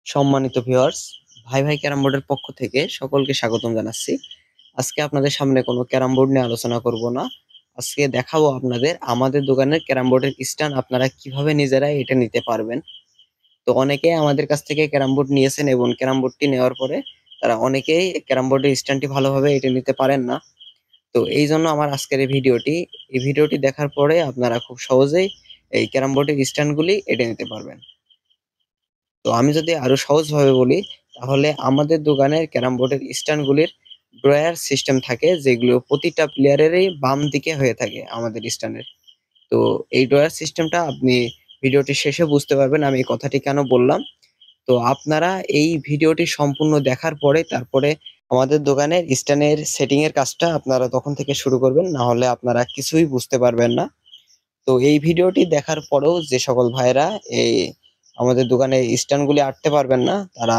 সম্মানিত ভিউয়ার্স, ভাই ভাই ক্যারাম বোর্ডের পক্ষ থেকে সকলকে স্বাগতম জানাচ্ছি। আজকে আপনাদের সামনে কোনো ক্যারাম বোর্ড নিয়ে আলোচনা করব না। আজকে দেখাবো আপনাদের আমাদের দোকানের ক্যারাম বোর্ডের স্ট্যান্ড আপনারা কিভাবে নিজেরাই এটা নিতে পারবেন। তো অনেকে আমাদের কাছ থেকে ক্যারাম বোর্ড নিয়েছেন এবং ক্যারাম বোর্ডটি নেওয়ার পরে তারা অনেকেই ক্যারাম বোর্ডের স্ট্যান্ডটি ভালোভাবে এটা নিতে পারেন না। তো এই জন্য আমার আজকের এই ভিডিওটি দেখার পরে আপনারা খুব সহজেই এই ক্যারাম বোর্ডের স্ট্যান্ডগুলি এটা নিতে পারবেন। তো আমি যদি আরো সহজভাবে বলি, তাহলে আমাদের দোকানের ক্যারাম বোর্ডের স্ট্যান্ডগুলির ড্রয়ার সিস্টেম থাকে, যেগুলো প্রতিটা প্লেয়ারেরই বাম দিকে হয়ে থাকে আমাদের স্ট্যান্ডের। তো এই ড্রয়ার সিস্টেমটা আপনি ভিডিওটি শেষে বুঝতে পারবেন আমি এই কথাটি কেন বললাম। তো আপনারা এই ভিডিওটি সম্পূর্ণ দেখার পরে তারপরে আমাদের দোকানের স্ট্যান্ডের সেটিং এর কাজটা আপনারা তখন থেকে শুরু করবেন, না হলে আপনারা কিছুই বুঝতে পারবেন না। তো এই ভিডিওটি দেখার পরেও যে সকল ভাইরা এই আমাদের দোকানে স্ট্যান্ডগুলি আঁটতে পারবেন না, তারা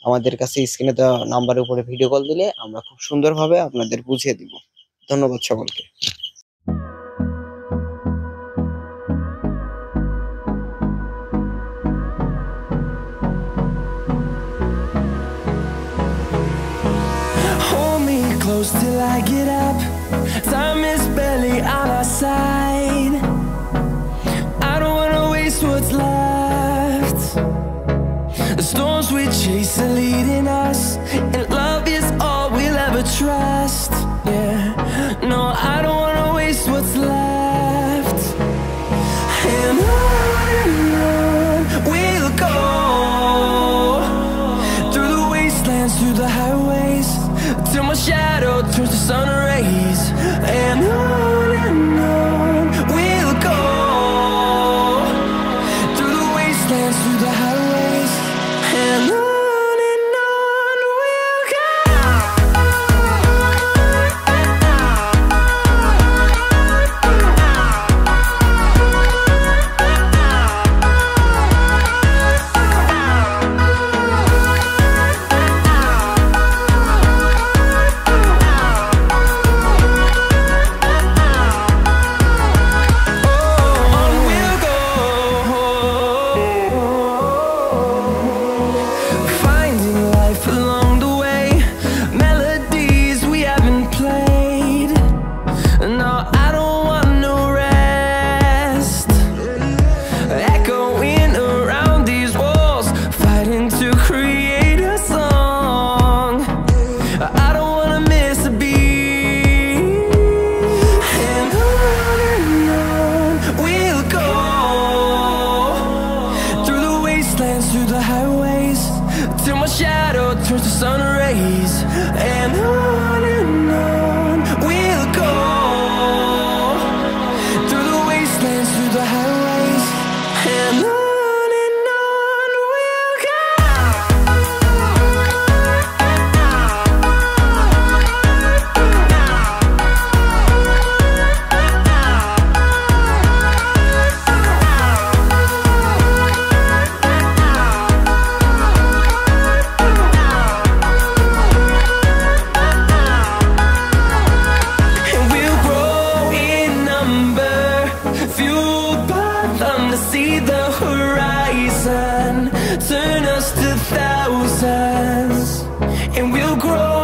আমাদের কাছে স্ক্রিনে দেওয়া নাম্বারের উপরে ভিডিও কল দিলে আমরা খুব সুন্দরভাবে আপনাদের বুঝিয়ে দিব। ধন্যবাদ সকলকে। Hold me close till I get up. Time is barely on our side. I don't wanna waste what's left. The storms we chase are leading us, and love is all we'll ever trust. Yeah, no, I don't wanna waste what's left. And on we'll go, through the wastelands, through the highways, till my shadow turns to sun rays. And on we'll go, through the wastelands, through the highways. And on we'll go. On we'll go, finding life along the way, melodies we haven't played. No, I don't want no rest, echoing around these walls, fighting to create a song. I don't wanna miss a beat. And on we'll go, through the wastelands, through the highways, till my shadow turns to sun rays. And on we'll go, through the wastelands, through the highways. And on we'll go. And we'll grow in number, fueled by them to see the horizon, turn us to thousands. And we'll grow